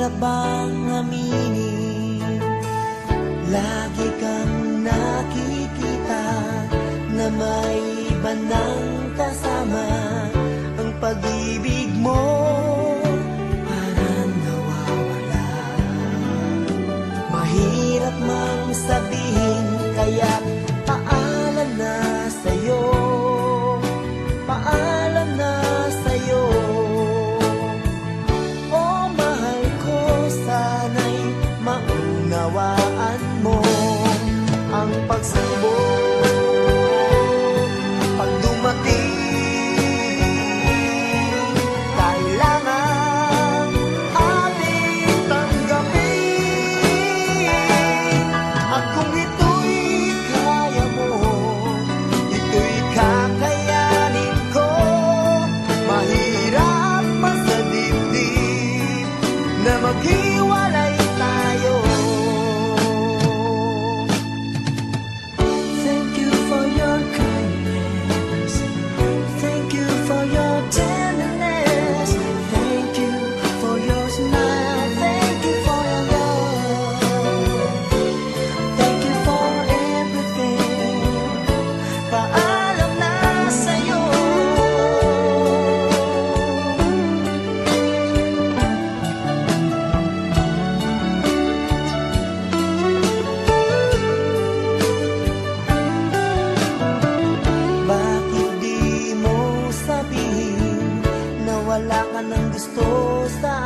Mahirap bang aminin? Lagi kang nakikita na may iba nang kasama. Ang pag-ibig mo parang nawawala. Mahirap mang sabihin, kaya paalam na sa'yo. Paalam na sa'yo. Oh, mahal ko, sana'y maunawaan mo ang pagsubok. Pag dumating, kailangan ating tanggapin. At kung ito'y kaya mo, ito'y kakayanin ko. Mahirap man sa dibdib na maghiwalay tayo. Thank you for your kindness. Thank you for your tenderness. Thank you for your smile. Thank you for your love. Thank you for everything. Paalam na sa'yo. Bakit di mo sabihin na wala ka ng gusto sa